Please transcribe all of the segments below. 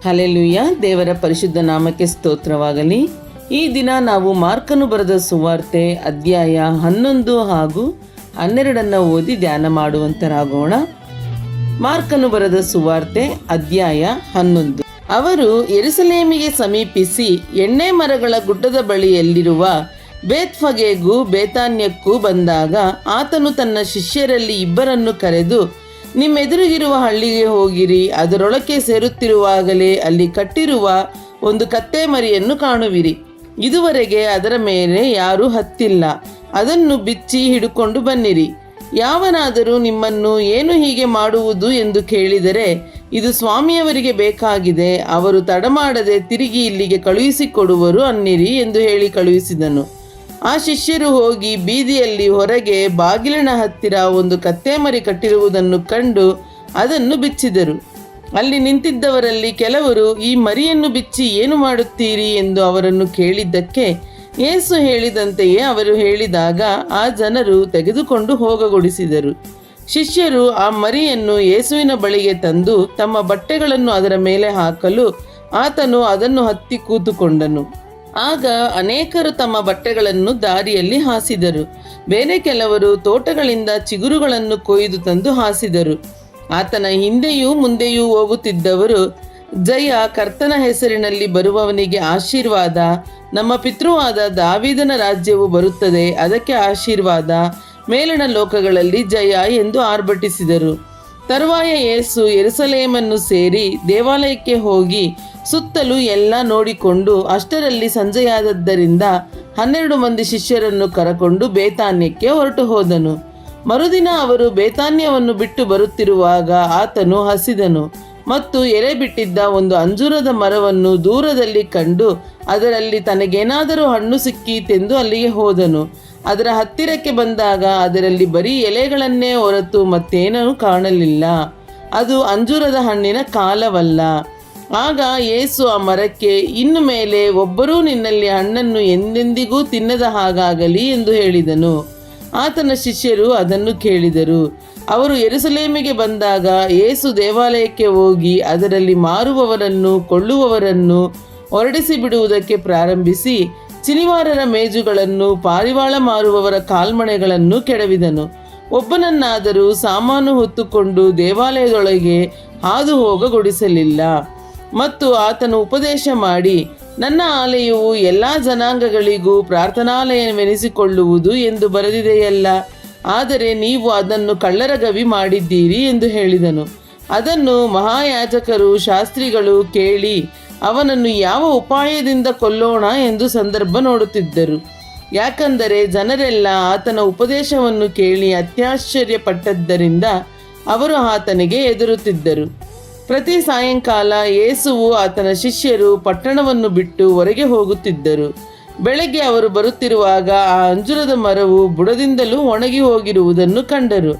Hallelujah. ದೇವರ ಪರಿಶುದ್ಧ ನಾಮಕ್ಕೆ ಸ್ತೋತ್ರವಾಗಲಿ. ಈ ದಿನ ನಾವು ಮಾರ್ಕನು ಬರೆದ ಸುವಾರ್ತೆ ಅಧ್ಯಾಯ 11 ಹಾಗೂ 12 ಓದಿ ಧ್ಯಾನ ಮಾಡುವಂತರಾಗೋಣ. ಮಾರ್ಕನು ಬರೆದ ಸುವಾರ್ತೆ ಅಧ್ಯಾಯ 11. ಅವರು ಯೆರೂಸಲೇಮಿಗೆ ಸಮೀಪಿಸಿ ಎಣ್ಣೆ ಮರಗಳ ಗುಡ್ಡದ ಬಳಿಯಲ್ಲಿರುವ ಬೇತ್ಫಗೆಗೂ ಬೇತಾನ್ಯಕ್ಕೂ ಬಂದಾಗ ಆತನು ತನ್ನ ಶಿಷ್ಯರಲ್ಲಿ ಇಬ್ಬರನ್ನು ಕರೆದು, ನಿಮ್ಮೆದುರಿಗಿರುವ ಹಳ್ಳಿಗೆ ಹೋಗಿರಿ, ಅದರೊಳಕ್ಕೆ ಸೇರುತ್ತಿರುವಾಗಲೇ ಅಲ್ಲಿ ಕಟ್ಟಿರುವ ಒಂದು ಕತ್ತೆ ಮರಿಯನ್ನು ಕಾಣುವಿರಿ. ಇದುವರೆಗೆ ಅದರ ಮೇಲೆ ಯಾರೂ ಹತ್ತಿಲ್ಲ. ಅದನ್ನು ಬಿಚ್ಚಿ ಹಿಡುಕೊಂಡು ಬನ್ನಿರಿ. ಯಾವನಾದರೂ ನಿಮ್ಮನ್ನು ಏನು ಹೀಗೆ ಮಾಡುವುದು ಎಂದು ಕೇಳಿದರೆ, ಇದು ಸ್ವಾಮಿಯವರಿಗೆ ಬೇಕಾಗಿದೆ, ಅವರು ತಡಮಾಡದೆ ತಿರುಗಿ ಇಲ್ಲಿಗೆ ಕಳುಹಿಸಿಕೊಡುವರು ಅನ್ನಿರಿ ಎಂದು ಹೇಳಿ ಕಳುಹಿಸಿದನು. ಆ ಶಿಷ್ಯರು ಹೋಗಿ ಬೀದಿಯಲ್ಲಿ ಹೊರಗೆ ಬಾಗಿಲಿನ ಹತ್ತಿರ ಒಂದು ಕತ್ತೆ ಮರಿ ಕಟ್ಟಿರುವುದನ್ನು ಕಂಡು ಅದನ್ನು ಬಿಚ್ಚಿದರು. ಅಲ್ಲಿ ನಿಂತಿದ್ದವರಲ್ಲಿ ಕೆಲವರು, ಈ ಮರಿಯನ್ನು ಬಿಚ್ಚಿ ಏನು ಮಾಡುತ್ತೀರಿ ಎಂದು ಅವರನ್ನು ಕೇಳಿದ್ದಕ್ಕೆ, ಯೇಸು ಹೇಳಿದಂತೆಯೇ ಅವರು ಹೇಳಿದಾಗ ಆ ಜನರು ತೆಗೆದುಕೊಂಡು ಹೋಗಗೊಡಿಸಿದರು. ಶಿಷ್ಯರು ಆ ಮರಿಯನ್ನು ಯೇಸುವಿನ ಬಳಿಗೆ ತಂದು ತಮ್ಮ ಬಟ್ಟೆಗಳನ್ನು ಅದರ ಮೇಲೆ ಹಾಕಲು ಆತನು ಅದನ್ನು ಹತ್ತಿ ಕೂತುಕೊಂಡನು. ಆಗ ಅನೇಕರು ತಮ್ಮ ಬಟ್ಟೆಗಳನ್ನು ದಾರಿಯಲ್ಲಿ ಹಾಸಿದರು. ಬೇರೆ ಕೆಲವರು ತೋಟಗಳಿಂದ ಚಿಗುರುಗಳನ್ನು ಕೊಯ್ದು ತಂದು ಹಾಸಿದರು. ಆತನ ಹಿಂದೆಯೂ ಮುಂದೆಯೂ ಹೋಗುತ್ತಿದ್ದವರು, ಜಯ, ಕರ್ತನ ಹೆಸರಿನಲ್ಲಿ ಬರುವವನಿಗೆ ಆಶೀರ್ವಾದ, ನಮ್ಮ ಪಿತೃವಾದ ದಾವೀದನ ರಾಜ್ಯವು ಬರುತ್ತದೆ, ಅದಕ್ಕೆ ಆಶೀರ್ವಾದ, ಮೇಲಣ ಲೋಕಗಳಲ್ಲಿ ಜಯ ಎಂದು ಆರ್ಭಟಿಸಿದರು. ತರುವಾಯ ಯೇಸು ಯೆರೂಸಲೇಮನ್ನು ಸೇರಿ ದೇವಾಲಯಕ್ಕೆ ಹೋಗಿ ಸುತ್ತಲೂ ಎಲ್ಲ ನೋಡಿಕೊಂಡು ಅಷ್ಟರಲ್ಲಿ ಸಂಜೆಯಾದದ್ದರಿಂದ 12 ಮಂದಿ ಶಿಷ್ಯರನ್ನು ಕರಕೊಂಡು ಬೇತಾನ್ಯಕ್ಕೆ ಹೊರಟು ಹೋದನು. ಮರುದಿನ ಅವರು ಬೇತಾನ್ಯವನ್ನು ಬಿಟ್ಟು ಬರುತ್ತಿರುವಾಗ ಆತನು ಹಸಿದನು ಮತ್ತು ಎಲೆ ಬಿಟ್ಟಿದ್ದ ಒಂದು ಅಂಜೂರದ ಮರವನ್ನು ದೂರದಲ್ಲಿ ಕಂಡು ಅದರಲ್ಲಿ ತನಗೇನಾದರೂ ಹಣ್ಣು ಸಿಕ್ಕೀತೆಂದು ಅಲ್ಲಿಗೆ ಹೋದನು. ಅದರ ಹತ್ತಿರಕ್ಕೆ ಬಂದಾಗ ಅದರಲ್ಲಿ ಬರೀ ಎಲೆಗಳನ್ನೇ ಹೊರತು ಮತ್ತೇನೂ ಕಾಣಲಿಲ್ಲ. ಅದು ಅಂಜೂರದ ಹಣ್ಣಿನ ಕಾಲವಲ್ಲ. ಆಗ ಯೇಸು ಆ ಮರಕ್ಕೆ, ಇನ್ನು ಮೇಲೆ ಒಬ್ಬರೂ ನಿನ್ನಲ್ಲಿ ಹಣ್ಣನ್ನು ಎಂದೆಂದಿಗೂ ತಿನ್ನದ ಹಾಗಾಗಲಿ ಎಂದು ಹೇಳಿದನು. ಆತನ ಶಿಷ್ಯರು ಅದನ್ನು ಕೇಳಿದರು. ಅವರು ಯೆರೂಸಲೇಮಿಗೆ ಬಂದಾಗ ಯೇಸು ದೇವಾಲಯಕ್ಕೆ ಹೋಗಿ ಅದರಲ್ಲಿ ಮಾರುವವರನ್ನು ಕೊಳ್ಳುವವರನ್ನು ಹೊರಡಿಸಿ ಬಿಡುವುದಕ್ಕೆ ಪ್ರಾರಂಭಿಸಿ ಚಿನಿವಾರರ ಮೇಜುಗಳನ್ನು, ಪಾರಿವಾಳ ಮಾರುವವರ ಕಾಲ್ಮಣೆಗಳನ್ನು ಕೆಡವಿದನು. ಒಬ್ಬನನ್ನಾದರೂ ಸಾಮಾನು ಹೊತ್ತುಕೊಂಡು ದೇವಾಲಯದೊಳಗೆ ಹಾದು ಹೋಗಗೊಡಿಸಲಿಲ್ಲ. ಮತ್ತು ಆತನು ಉಪದೇಶ ಮಾಡಿ, ನನ್ನ ಆಲಯವು ಎಲ್ಲ ಜನಾಂಗಗಳಿಗೂ ಪ್ರಾರ್ಥನಾಲಯವೆನಿಸಿಕೊಳ್ಳುವುದು ಎಂದು ಬರೆದಿದೆಯಲ್ಲ, ಆದರೆ ನೀವು ಅದನ್ನು ಕಳ್ಳರ ಗವಿ ಮಾಡಿದ್ದೀರಿ ಎಂದು ಹೇಳಿದನು. ಅದನ್ನು ಮಹಾಯಾಜಕರು ಶಾಸ್ತ್ರಿಗಳು ಕೇಳಿ ಅವನನ್ನು ಯಾವ ಉಪಾಯದಿಂದ ಕೊಲ್ಲೋಣ ಎಂದು ಸಂದರ್ಭ ನೋಡುತ್ತಿದ್ದರು. ಯಾಕಂದರೆ ಜನರೆಲ್ಲ ಆತನ ಉಪದೇಶವನ್ನು ಕೇಳಿ ಅತ್ಯಾಶ್ಚರ್ಯಪಟ್ಟದ್ದರಿಂದ ಅವರು ಆತನಿಗೆ ಹೆದರುತ್ತಿದ್ದರು. ಪ್ರತಿ ಸಾಯಂಕಾಲ ಯೇಸುವು ಆತನ ಶಿಷ್ಯರು ಪಟ್ಟಣವನ್ನು ಬಿಟ್ಟು ಹೊರಗೆ ಹೋಗುತ್ತಿದ್ದರು. ಬೆಳಗ್ಗೆ ಅವರು ಬರುತ್ತಿರುವಾಗ ಆ ಅಂಜೂರದ ಮರವು ಬುಡದಿಂದಲೂ ಒಣಗಿ ಹೋಗಿರುವುದನ್ನು ಕಂಡರು.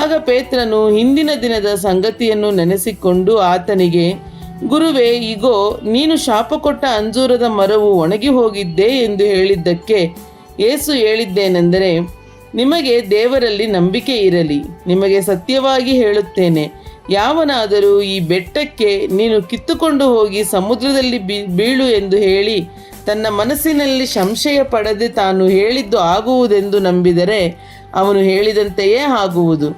ಆಗ ಪೇತ್ರನು ಹಿಂದಿನ ದಿನದ ಸಂಗತಿಯನ್ನು ನೆನೆಸಿಕೊಂಡು ಆತನಿಗೆ, ಗುರುವೇ, ಇಗೋ, ನೀನು ಶಾಪ ಕೊಟ್ಟ ಅಂಜೂರದ ಮರವು ಒಣಗಿ ಹೋಗಿದ್ದೆ ಎಂದು ಹೇಳಿದ್ದಕ್ಕೆ ಯೇಸು ಹೇಳಿದ್ದೇನೆಂದರೆ, ನಿಮಗೆ ದೇವರಲ್ಲಿ ನಂಬಿಕೆ ಇರಲಿ. ನಿಮಗೆ ಸತ್ಯವಾಗಿ ಹೇಳುತ್ತೇನೆ, ಯಾವನಾದರೂ ಈ ಬೆಟ್ಟಕ್ಕೆ, ನೀನು ಕಿತ್ತುಕೊಂಡು ಹೋಗಿ ಸಮುದ್ರದಲ್ಲಿ ಬೀಳು ಎಂದು ಹೇಳಿ ತನ್ನ ಮನಸ್ಸಿನಲ್ಲಿ ಸಂಶಯ ಪಡದೆ ತಾನು ಹೇಳಿದ್ದು ಆಗುವುದೆಂದು ನಂಬಿದರೆ ಅವನು ಹೇಳಿದಂತೆಯೇ ಆಗುವುದು.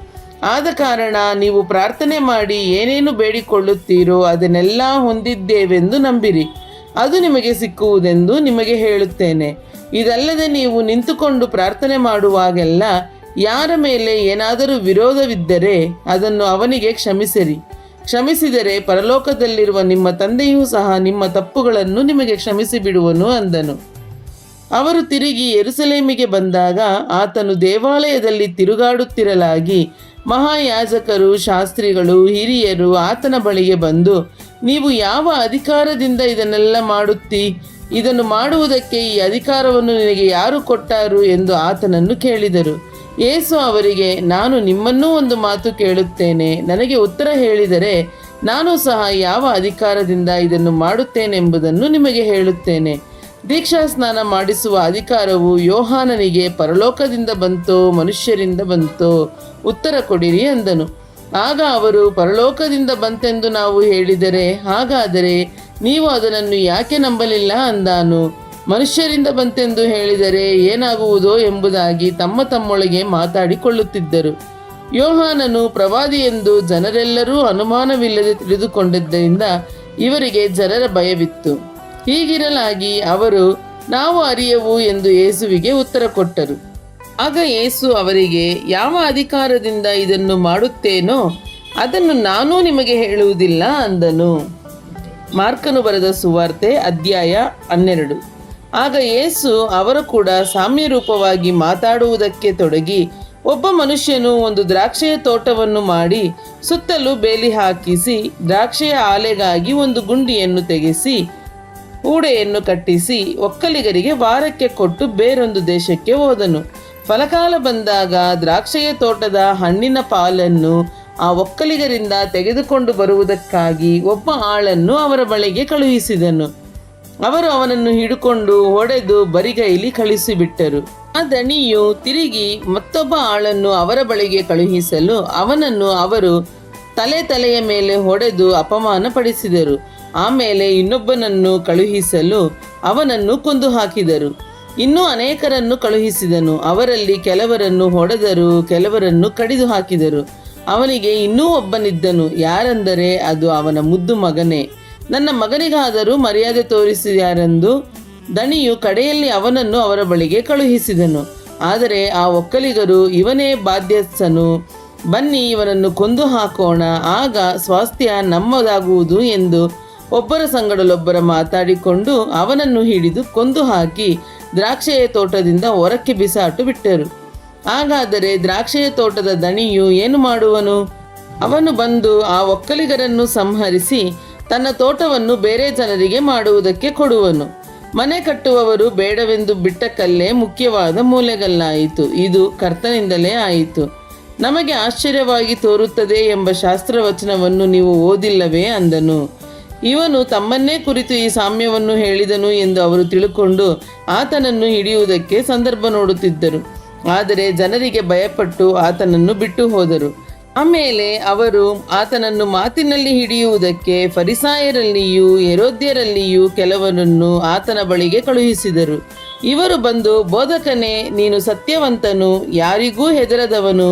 ಆದ ಕಾರಣ ನೀವು ಪ್ರಾರ್ಥನೆ ಮಾಡಿ ಏನೇನು ಬೇಡಿಕೊಳ್ಳುತ್ತೀರೋ ಅದನ್ನೆಲ್ಲ ಹೊಂದಿದ್ದೇವೆಂದು ನಂಬಿರಿ, ಅದು ನಿಮಗೆ ಸಿಕ್ಕುವುದೆಂದು ನಿಮಗೆ ಹೇಳುತ್ತೇನೆ. ಇದಲ್ಲದೆ ನೀವು ನಿಂತುಕೊಂಡು ಪ್ರಾರ್ಥನೆ ಮಾಡುವಾಗೆಲ್ಲ ಯಾರ ಮೇಲೆ ಏನಾದರೂ ವಿರೋಧವಿದ್ದರೆ ಅದನ್ನು ಅವನಿಗೆ ಕ್ಷಮಿಸಿರಿ. ಕ್ಷಮಿಸಿದರೆ ಪರಲೋಕದಲ್ಲಿರುವ ನಿಮ್ಮ ತಂದೆಯೂ ಸಹ ನಿಮ್ಮ ತಪ್ಪುಗಳನ್ನು ನಿಮಗೆ ಕ್ಷಮಿಸಿಬಿಡುವನು ಅಂದನು. ಅವರು ತಿರುಗಿ ಯೆರೂಸಲೇಮಿಗೆ ಬಂದಾಗ ಆತನು ದೇವಾಲಯದಲ್ಲಿ ತಿರುಗಾಡುತ್ತಿರಲಾಗಿ ಮಹಾಯಾಜಕರು, ಶಾಸ್ತ್ರಿಗಳು, ಹಿರಿಯರು ಆತನ ಬಳಿಗೆ ಬಂದು, ನೀವು ಯಾವ ಅಧಿಕಾರದಿಂದ ಇದನ್ನೆಲ್ಲ ಮಾಡುತ್ತೀ? ಇದನ್ನು ಮಾಡುವುದಕ್ಕೆ ಈ ಅಧಿಕಾರವನ್ನು ನಿನಗೆ ಯಾರು ಕೊಟ್ಟಾರು ಎಂದು ಆತನನ್ನು ಕೇಳಿದರು. ಯೇಸು ಅವರಿಗೆ, ನಾನು ನಿಮ್ಮನ್ನೂ ಒಂದು ಮಾತು ಕೇಳುತ್ತೇನೆ. ನನಗೆ ಉತ್ತರ ಹೇಳಿದರೆ ನಾನು ಸಹ ಯಾವ ಅಧಿಕಾರದಿಂದ ಇದನ್ನು ಮಾಡುತ್ತೇನೆಂಬುದನ್ನು ನಿಮಗೆ ಹೇಳುತ್ತೇನೆ. ದೀಕ್ಷಾಸ್ನಾನ ಮಾಡಿಸುವ ಅಧಿಕಾರವು ಯೋಹಾನನಿಗೆ ಪರಲೋಕದಿಂದ ಬಂತೋ ಮನುಷ್ಯರಿಂದ ಬಂತೋ? ಉತ್ತರ ಕೊಡಿರಿ ಅಂದನು. ಆಗ ಅವರು, ಪರಲೋಕದಿಂದ ಬಂತೆಂದು ನಾವು ಹೇಳಿದರೆ ಹಾಗಾದರೆ ನೀವು ಅದನ್ನು ಯಾಕೆ ನಂಬಲಿಲ್ಲ ಅಂದಾನು. ಮನುಷ್ಯರಿಂದ ಬಂತೆಂದು ಹೇಳಿದರೆ ಏನಾಗುವುದೋ ಎಂಬುದಾಗಿ ತಮ್ಮೊಳಗೆ ಮಾತಾಡಿಕೊಳ್ಳುತ್ತಿದ್ದರು. ಯೋಹಾನನು ಪ್ರವಾದಿಯೆಂದು ಜನರೆಲ್ಲರೂ ಅನುಮಾನವಿಲ್ಲದೆ ತಿಳಿದುಕೊಂಡಿದ್ದರಿಂದ ಇವರಿಗೆ ಜನರ ಭಯವಿತ್ತು. ಹೀಗಿರಲಾಗಿ ಅವರು, ನಾವು ಅರಿಯವು ಎಂದು ಯೇಸುವಿಗೆ ಉತ್ತರ ಕೊಟ್ಟರು. ಆಗ ಯೇಸು ಅವರಿಗೆ, ಯಾವ ಅಧಿಕಾರದಿಂದ ಇದನ್ನು ಮಾಡುತ್ತೇನೋ ಅದನ್ನು ನಾನೂ ನಿಮಗೆ ಹೇಳುವುದಿಲ್ಲ ಅಂದನು. ಮಾರ್ಕನು ಬರೆದ ಸುವಾರ್ತೆ ಅಧ್ಯಾಯ 12. ಆಗ ಯೇಸು ಅವರು ಕೂಡ ಸಾಮ್ಯರೂಪವಾಗಿ ಮಾತಾಡುವುದಕ್ಕೆ ತೊಡಗಿ, ಒಬ್ಬ ಮನುಷ್ಯನು ಒಂದು ದ್ರಾಕ್ಷೆಯ ತೋಟವನ್ನು ಮಾಡಿ ಸುತ್ತಲೂ ಬೇಲಿ ಹಾಕಿಸಿ ದ್ರಾಕ್ಷೆಯ ಆಲೆಗಾಗಿ ಒಂದು ಗುಂಡಿಯನ್ನು ತೆಗೆಸಿ ಹೂಡೆಯನ್ನು ಕಟ್ಟಿಸಿ ಒಕ್ಕಲಿಗರಿಗೆ ವಾರಕ್ಕೆ ಕೊಟ್ಟು ಬೇರೊಂದು ದೇಶಕ್ಕೆ ಹೋದನು. ಫಲಕಾಲ ಬಂದಾಗ ದ್ರಾಕ್ಷೆಯ ತೋಟದ ಹಣ್ಣಿನ ಪಾಲನ್ನು ಆ ಒಕ್ಕಲಿಗರಿಂದ ತೆಗೆದುಕೊಂಡು ಬರುವುದಕ್ಕಾಗಿ ಒಬ್ಬ ಆಳನ್ನು ಅವರ ಬಳಿಗೆ ಕಳುಹಿಸಿದನು. ಅವರು ಅವನನ್ನು ಹಿಡಿಕೊಂಡು ಹೊಡೆದು ಬರಿಗೈಲಿ ಕಳುಹಿಸಿಬಿಟ್ಟರು. ಆ ದಣಿಯು ತಿರುಗಿ ಮತ್ತೊಬ್ಬ ಆಳನ್ನು ಅವರ ಬಳಿಗೆ ಕಳುಹಿಸಲು ಅವನನ್ನು ಅವರು ತಲೆಯ ಮೇಲೆ ಹೊಡೆದು ಅಪಮಾನ ಪಡಿಸಿದರು. ಆಮೇಲೆ ಇನ್ನೊಬ್ಬನನ್ನು ಕಳುಹಿಸಲು ಅವನನ್ನು ಕೊಂದು ಹಾಕಿದರು. ಇನ್ನೂ ಅನೇಕರನ್ನು ಕಳುಹಿಸಿದನು. ಅವರಲ್ಲಿ ಕೆಲವರನ್ನು ಹೊಡೆದರು, ಕೆಲವರನ್ನು ಕಡಿದು ಹಾಕಿದರು. ಅವನಿಗೆ ಇನ್ನೂ ಒಬ್ಬನಿದ್ದನು, ಯಾರೆಂದರೆ ಅದು ಅವನ ಮುದ್ದು ಮಗನೇ. ನನ್ನ ಮಗನಿಗಾದರೂ ಮರ್ಯಾದೆ ತೋರಿಸಿಯಾರೆಂದು ದಣಿಯು ಕಡೆಯಲ್ಲಿ ಅವನನ್ನು ಅವರ ಬಳಿಗೆ ಕಳುಹಿಸಿದನು. ಆದರೆ ಆ ಒಕ್ಕಲಿಗರು, ಇವನೇ ಬಾಧ್ಯಸ್ಥನು, ಬನ್ನಿ ಇವನನ್ನು ಕೊಂದು ಹಾಕೋಣ, ಆಗ ಸ್ವಾಸ್ಥ್ಯ ನಮ್ಮದಾಗುವುದು ಎಂದು ಒಬ್ಬರ ಸಂಗಡಲೊಬ್ಬರ ಮಾತಾಡಿಕೊಂಡು ಅವನನ್ನು ಹಿಡಿದು ಕೊಂದು ಹಾಕಿ ದ್ರಾಕ್ಷೆಯ ತೋಟದಿಂದ ಹೊರಕ್ಕೆ ಬಿಸಾಟು ಬಿಟ್ಟರು. ಹಾಗಾದರೆ ದ್ರಾಕ್ಷೆಯ ತೋಟದ ದಣಿಯು ಏನು ಮಾಡುವನು? ಅವನು ಬಂದು ಆ ಒಕ್ಕಲಿಗರನ್ನು ಸಂಹರಿಸಿ ತನ್ನ ತೋಟವನ್ನು ಬೇರೆ ಜನರಿಗೆ ಮಾಡುವುದಕ್ಕೆ ಕೊಡುವನು. ಮನೆ ಕಟ್ಟುವವರು ಬೇಡವೆಂದು ಬಿಟ್ಟ ಕಲ್ಲೇ ಮುಖ್ಯವಾದ ಮೂಲೆಗಲ್ಲಾಯಿತು. ಇದು ಕರ್ತನಿಂದಲೇ ಆಯಿತು. ನಮಗೆ ಆಶ್ಚರ್ಯವಾಗಿ ತೋರುತ್ತದೆ ಎಂಬ ಶಾಸ್ತ್ರವಚನವನ್ನು ನೀವು ಓದಿಲ್ಲವೇ ಅಂದನು. ಇವನು ತಮ್ಮನ್ನೇ ಕುರಿತು ಈ ಸಾಮ್ಯವನ್ನು ಹೇಳಿದನು ಎಂದು ಅವರು ತಿಳುಕೊಂಡು ಆತನನ್ನು ಹಿಡಿಯುವುದಕ್ಕೆ ಸಂದರ್ಭ ನೋಡುತ್ತಿದ್ದರು. ಆದರೆ ಜನರಿಗೆ ಭಯಪಟ್ಟು ಆತನನ್ನು ಬಿಟ್ಟು ಹೋದರು. ಆಮೇಲೆ ಅವರು ಆತನನ್ನು ಮಾತಿನಲ್ಲಿ ಹಿಡಿಯುವುದಕ್ಕೆ ಫರಿಸಾಯರಲ್ಲಿಯೂ ಹೆರೋದ್ಯರಲ್ಲಿಯೂ ಕೆಲವರನ್ನು ಆತನ ಬಳಿಗೆ ಕಳುಹಿಸಿದರು. ಇವರು ಬಂದು, ಬೋಧಕನೇ, ನೀನು ಸತ್ಯವಂತನು, ಯಾರಿಗೂ ಹೆದರದವನು,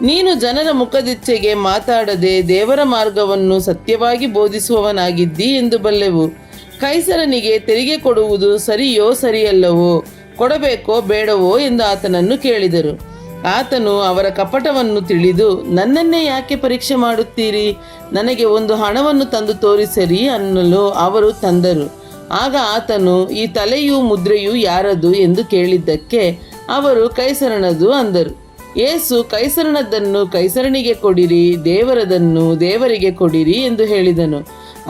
ನೀನು ಜನರ ಮುಖದಿಚ್ಛೆಗೆ ಮಾತಾಡದೆ ದೇವರ ಮಾರ್ಗವನ್ನು ಸತ್ಯವಾಗಿ ಬೋಧಿಸುವವನಾಗಿದ್ದಿ ಎಂದು ಬಲ್ಲೆವು. ಕೈಸರನಿಗೆ ತೆರಿಗೆ ಕೊಡುವುದು ಸರಿಯೋ ಸರಿಯಲ್ಲವೋ, ಕೊಡಬೇಕೋ ಬೇಡವೋ ಎಂದು ಆತನನ್ನು ಕೇಳಿದರು. ಆತನು ಅವರ ಕಪಟವನ್ನು ತಿಳಿದು, ನನ್ನನ್ನೇ ಯಾಕೆ ಪರೀಕ್ಷೆ ಮಾಡುತ್ತೀರಿ? ನನಗೆ ಒಂದು ಹಣವನ್ನು ತಂದು ತೋರಿಸಿರಿ ಅನ್ನಲು ಅವರು ತಂದರು. ಆಗ ಆತನು, ಈ ತಲೆಯೂ ಮುದ್ರೆಯೂ ಯಾರದು ಎಂದು ಕೇಳಿದ್ದಕ್ಕೆ ಅವರು, ಕೈಸರನದು ಅಂದರು. ಯೇಸು, ಕೈಸರನದನ್ನು ಕೈಸರನಿಗೆ ಕೊಡಿರಿ, ದೇವರದನ್ನು ದೇವರಿಗೆ ಕೊಡಿರಿ ಎಂದು ಹೇಳಿದನು.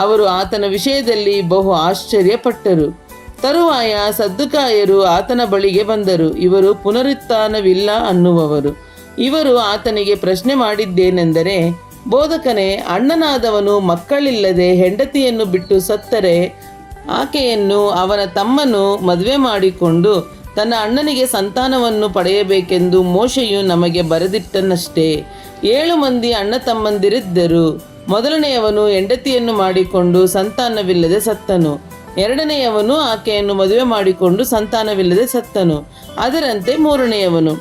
ಅವರು ಆತನ ವಿಷಯದಲ್ಲಿ ಬಹು ಆಶ್ಚರ್ಯಪಟ್ಟರು. ತರುವಾಯ ಸದ್ದುಕಾಯರು ಆತನ ಬಳಿಗೆ ಬಂದರು. ಇವರು ಪುನರುತ್ಥಾನವಿಲ್ಲ ಅನ್ನುವವರು. ಇವರು ಆತನಿಗೆ ಪ್ರಶ್ನೆ ಮಾಡಿದ್ದೇನೆಂದರೆ, ಬೋಧಕನೇ, ಅಣ್ಣನಾದವನು ಮಕ್ಕಳಿಲ್ಲದೆ ಹೆಂಡತಿಯನ್ನು ಬಿಟ್ಟು ಸತ್ತರೆ ಆಕೆಯನ್ನು ಅವನ ತಮ್ಮನು ಮದುವೆ ಮಾಡಿಕೊಂಡು ತನ್ನ ಅಣ್ಣನಿಗೆ ಸಂತಾನವನ್ನು ಪಡೆಯಬೇಕೆಂದು ಮೋಶೆಯು ನಮಗೆ ಬರೆದಿಟ್ಟನಷ್ಟೇ. 7 ಮಂದಿ ಅಣ್ಣ ತಮ್ಮಂದಿರಿದ್ದರು. ಮೊದಲನೆಯವನು ಹೆಂಡತಿಯನ್ನು ಮಾಡಿಕೊಂಡು ಸಂತಾನವಿಲ್ಲದೆ ಸತ್ತನು. ಎರಡನೆಯವನು ಆಕೆಯನ್ನು ಮದುವೆ ಮಾಡಿಕೊಂಡು ಸಂತಾನವಿಲ್ಲದೆ ಸತ್ತನು. ಅದರಂತೆ ಮೂರನೆಯವನು.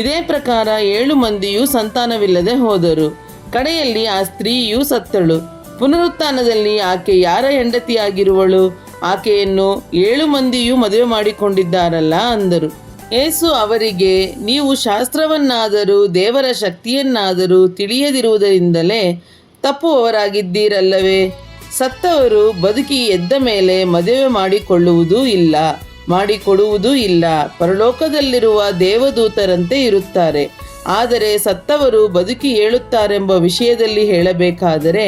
ಇದೇ ಪ್ರಕಾರ 7 ಮಂದಿಯೂ ಸಂತಾನವಿಲ್ಲದೆ ಹೋದರು. ಕಡೆಯಲ್ಲಿ ಆ ಸ್ತ್ರೀಯೂ ಸತ್ತಳು. ಪುನರುತ್ಥಾನದಲ್ಲಿ ಆಕೆ ಯಾರ ಹೆಂಡತಿಯಾಗಿರುವಳು? ಆಕೆಯನ್ನು 7 ಮಂದಿಯೂ ಮದುವೆ ಮಾಡಿಕೊಂಡಿದ್ದಾರಲ್ಲ ಅಂದರು. ಯೇಸು ಅವರಿಗೆ, ನೀವು ಶಾಸ್ತ್ರವನ್ನಾದರೂ ದೇವರ ಶಕ್ತಿಯನ್ನಾದರೂ ತಿಳಿಯದಿರುವುದರಿಂದಲೇ ತಪ್ಪುವವರಾಗಿದ್ದೀರಲ್ಲವೇ? ಸತ್ತವರು ಬದುಕಿ ಎದ್ದ ಮೇಲೆ ಮದುವೆ ಮಾಡಿಕೊಳ್ಳುವುದೂ ಇಲ್ಲ, ಮಾಡಿಕೊಡುವುದೂ ಇಲ್ಲ. ಪರಲೋಕದಲ್ಲಿರುವ ದೇವದೂತರಂತೆ ಇರುತ್ತಾರೆ. ಆದರೆ ಸತ್ತವರು ಬದುಕಿ ಏಳುತ್ತಾರೆಂಬ ವಿಷಯದಲ್ಲಿ ಹೇಳಬೇಕಾದರೆ,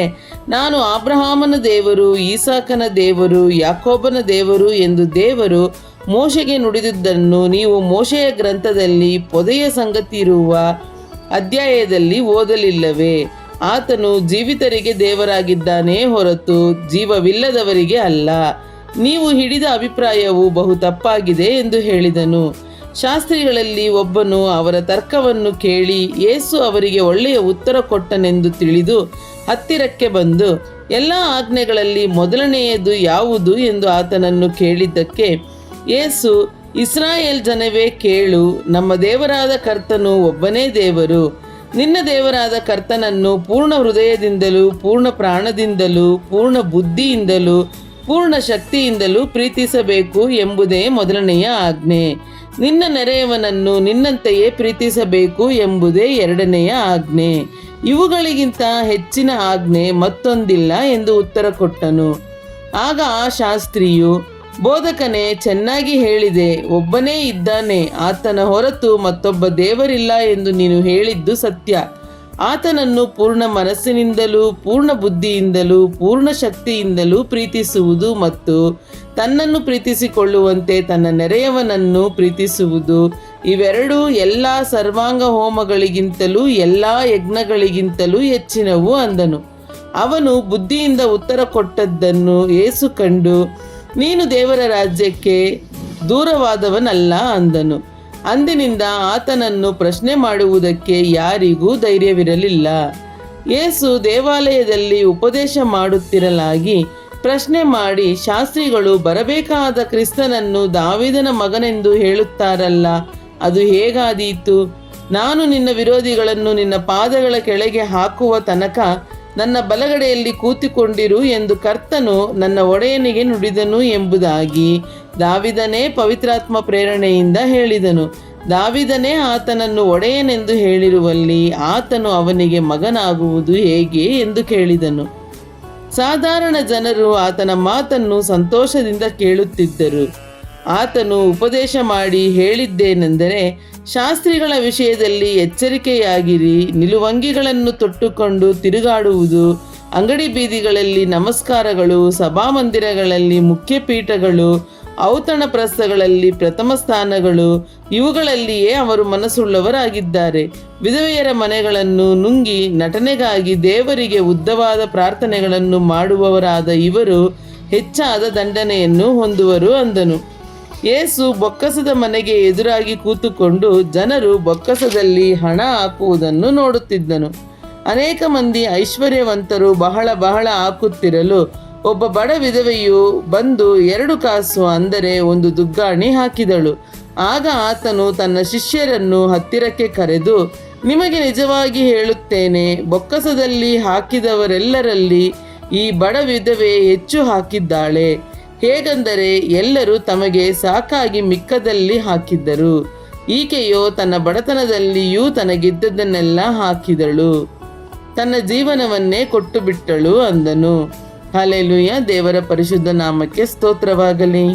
ನಾನು ಅಬ್ರಹಾಮನ ದೇವರು, ಈಸಾಕನ ದೇವರು, ಯಾಕೋಬನ ದೇವರು ಎಂದು ದೇವರು ಮೋಶೆಗೆ ನುಡಿದಿದ್ದನ್ನು ನೀವು ಮೋಶೆಯ ಗ್ರಂಥದಲ್ಲಿ ಪೊದೆಯ ಸಂಗತಿ ಇರುವ ಅಧ್ಯಾಯದಲ್ಲಿ ಓದಲಿಲ್ಲವೇ? ಆತನು ಜೀವಿತರಿಗೆ ದೇವರಾಗಿದ್ದಾನೇ ಹೊರತು ಜೀವವಿಲ್ಲದವರಿಗೆ ಅಲ್ಲ. ನೀವು ಹಿಡಿದ ಅಭಿಪ್ರಾಯವು ಬಹು ತಪ್ಪಾಗಿದೆ ಎಂದು ಹೇಳಿದನು. ಶಾಸ್ತ್ರಿಗಳಲ್ಲಿ ಒಬ್ಬನು ಅವರ ತರ್ಕವನ್ನು ಕೇಳಿ ಯೇಸು ಅವರಿಗೆ ಒಳ್ಳೆಯ ಉತ್ತರ ಕೊಟ್ಟನೆಂದು ತಿಳಿದು ಹತ್ತಿರಕ್ಕೆ ಬಂದು, ಎಲ್ಲ ಆಜ್ಞೆಗಳಲ್ಲಿ ಮೊದಲನೆಯದು ಯಾವುದು ಎಂದು ಆತನನ್ನು ಕೇಳಿದ್ದಕ್ಕೆ ಯೇಸು, ಇಸ್ರಾಯೇಲ್ ಜನವೇ ಕೇಳು, ನಮ್ಮ ದೇವರಾದ ಕರ್ತನು ಒಬ್ಬನೇ ದೇವರು. ನಿನ್ನ ದೇವರಾದ ಕರ್ತನನ್ನು ಪೂರ್ಣ ಹೃದಯದಿಂದಲೂ ಪೂರ್ಣ ಪ್ರಾಣದಿಂದಲೂ ಪೂರ್ಣ ಬುದ್ಧಿಯಿಂದಲೂ ಪೂರ್ಣ ಶಕ್ತಿಯಿಂದಲೂ ಪ್ರೀತಿಸಬೇಕು ಎಂಬುದೇ ಮೊದಲನೆಯ ಆಜ್ಞೆ. ನಿನ್ನ ನೆರೆಯವನನ್ನು ನಿನ್ನಂತೆಯೇ ಪ್ರೀತಿಸಬೇಕು ಎಂಬುದೇ ಎರಡನೆಯ ಆಜ್ಞೆ. ಇವುಗಳಿಗಿಂತ ಹೆಚ್ಚಿನ ಆಜ್ಞೆ ಮತ್ತೊಂದಿಲ್ಲ ಎಂದು ಉತ್ತರ ಕೊಟ್ಟನು. ಆಗ ಆ ಶಾಸ್ತ್ರಿಯು, ಬೋಧಕನೇ, ಚೆನ್ನಾಗಿ ಹೇಳಿದೆ, ಒಬ್ಬನೇ ಇದ್ದಾನೆ, ಆತನ ಹೊರತು ಮತ್ತೊಬ್ಬ ದೇವರಿಲ್ಲ ಎಂದು ನೀನು ಹೇಳಿದ್ದು ಸತ್ಯ. ಆತನನ್ನು ಪೂರ್ಣ ಮನಸ್ಸಿನಿಂದಲೂ ಪೂರ್ಣ ಬುದ್ಧಿಯಿಂದಲೂ ಪೂರ್ಣ ಶಕ್ತಿಯಿಂದಲೂ ಪ್ರೀತಿಸುವುದು ಮತ್ತು ತನ್ನನ್ನು ಪ್ರೀತಿಸಿಕೊಳ್ಳುವಂತೆ ತನ್ನ ನೆರೆಯವನನ್ನು ಪ್ರೀತಿಸುವುದು, ಇವೆರಡೂ ಎಲ್ಲ ಸರ್ವಾಂಗ ಹೋಮಗಳಿಗಿಂತಲೂ ಎಲ್ಲ ಯಜ್ಞಗಳಿಗಿಂತಲೂ ಹೆಚ್ಚಿನವು ಅಂದನು. ಅವನು ಬುದ್ಧಿಯಿಂದ ಉತ್ತರ ಕೊಟ್ಟದ್ದನ್ನು ಯೇಸು ಕಂಡು, ನೀನು ದೇವರ ರಾಜ್ಯಕ್ಕೆ ದೂರವಾದವನಲ್ಲ ಅಂದನು. ಅಂದಿನಿಂದ ಆತನನ್ನು ಪ್ರಶ್ನೆ ಮಾಡುವುದಕ್ಕೆ ಯಾರಿಗೂ ಧೈರ್ಯವಿರಲಿಲ್ಲ. ಯೇಸು ದೇವಾಲಯದಲ್ಲಿ ಉಪದೇಶ ಮಾಡುತ್ತಿರಲಾಗಿ ಪ್ರಶ್ನೆ ಮಾಡಿ, ಶಾಸ್ತ್ರಿಗಳು ಬರಬೇಕಾದ ಕ್ರಿಸ್ತನನ್ನು ದಾವೀದನ ಮಗನೆಂದು ಹೇಳುತ್ತಾರಲ್ಲ, ಅದು ಹೇಗಾದೀತು? ನಾನು ನಿನ್ನ ವಿರೋಧಿಗಳನ್ನು ನಿನ್ನ ಪಾದಗಳ ಕೆಳಗೆ ಹಾಕುವ ತನಕ ನನ್ನ ಬಲಗಡೆಯಲ್ಲಿ ಕೂತಿಕೊಂಡಿರು ಎಂದು ಕರ್ತನು ನನ್ನ ಒಡೆಯನಿಗೆ ನುಡಿದನು ಎಂಬುದಾಗಿ ದಾವೀದನೇ ಪವಿತ್ರಾತ್ಮ ಪ್ರೇರಣೆಯಿಂದ ಹೇಳಿದನು. ದಾವೀದನೇ ಆತನನ್ನು ಒಡೆಯನೆಂದು ಹೇಳಿರುವಲ್ಲಿ ಆತನು ಅವನಿಗೆ ಮಗನಾಗುವುದು ಹೇಗೆ ಎಂದು ಕೇಳಿದನು. ಸಾಧಾರಣ ಜನರು ಆತನ ಮಾತನ್ನು ಸಂತೋಷದಿಂದ ಕೇಳುತ್ತಿದ್ದರು. ಆತನು ಉಪದೇಶ ಮಾಡಿ ಹೇಳಿದ್ದೇನೆಂದರೆ, ಶಾಸ್ತ್ರಿಗಳ ವಿಷಯದಲ್ಲಿ ಎಚ್ಚರಿಕೆಯಾಗಿರಿ. ನಿಲುವಂಗಿಗಳನ್ನು ತೊಟ್ಟುಕೊಂಡು ತಿರುಗಾಡುವುದು, ಅಂಗಡಿ ಬೀದಿಗಳಲ್ಲಿ ನಮಸ್ಕಾರಗಳು, ಸಭಾಮಂದಿರಗಳಲ್ಲಿ ಮುಖ್ಯಪೀಠಗಳು, ಔತಣ ಪ್ರಸ್ಥಗಳಲ್ಲಿ ಪ್ರಥಮ ಸ್ಥಾನಗಳು, ಇವುಗಳಲ್ಲಿಯೇ ಅವರು ಮನಸ್ಸುಳ್ಳವರಾಗಿದ್ದಾರೆ. ವಿಧವೆಯರ ಮನೆಗಳನ್ನು ನುಂಗಿ ನಟನೆಗಾಗಿ ದೇವರಿಗೆ ಉದ್ದವಾದ ಪ್ರಾರ್ಥನೆಗಳನ್ನು ಮಾಡುವವರಾದ ಇವರು ಹೆಚ್ಚಾದ ದಂಡನೆಯನ್ನು ಹೊಂದುವರು ಅಂದನು. ಯೇಸು ಬೊಕ್ಕಸದ ಮನೆಗೆ ಎದುರಾಗಿ ಕೂತುಕೊಂಡು ಜನರು ಬೊಕ್ಕಸದಲ್ಲಿ ಹಣ ಹಾಕುವುದನ್ನು ನೋಡುತ್ತಿದ್ದನು. ಅನೇಕ ಮಂದಿ ಐಶ್ವರ್ಯವಂತರು ಬಹಳ ಹಾಕುತ್ತಿರಲು ಒಬ್ಬ ಬಡ ವಿಧವೆಯು ಬಂದು 2 ಕಾಸು, ಅಂದರೆ 1 ದುಗ್ಗಾಣಿ ಹಾಕಿದಳು. ಆಗ ಆತನು ತನ್ನ ಶಿಷ್ಯರನ್ನು ಹತ್ತಿರಕ್ಕೆ ಕರೆದು, ನಿಮಗೆ ನಿಜವಾಗಿ ಹೇಳುತ್ತೇನೆ, ಬೊಕ್ಕಸದಲ್ಲಿ ಹಾಕಿದವರೆಲ್ಲರಲ್ಲಿ ಈ ಬಡ ವಿಧವೆ ಹೆಚ್ಚು ಹಾಕಿದ್ದಾಳೆ. ಹೇಗೆಂದರೆ ಎಲ್ಲರೂ ತಮಗೆ ಸಾಕಾಗಿ ಮಿಕ್ಕದಲ್ಲಿ ಹಾಕಿದ್ದರು, ಈಕೆಯೋ ತನ್ನ ಬಡತನದಲ್ಲಿಯೂ ತನಗಿದ್ದದನ್ನೆಲ್ಲ ಹಾಕಿದಳು, ತನ್ನ ಜೀವನವನ್ನೇ ಕೊಟ್ಟು ಬಿಟ್ಟಳು ಅಂದನು. ಹಲ್ಲೆಲೂಯಾ. ದೇವರ ಪರಿಶುದ್ಧ ನಾಮಕ್ಕೆ ಸ್ತೋತ್ರವಾಗಲಿ.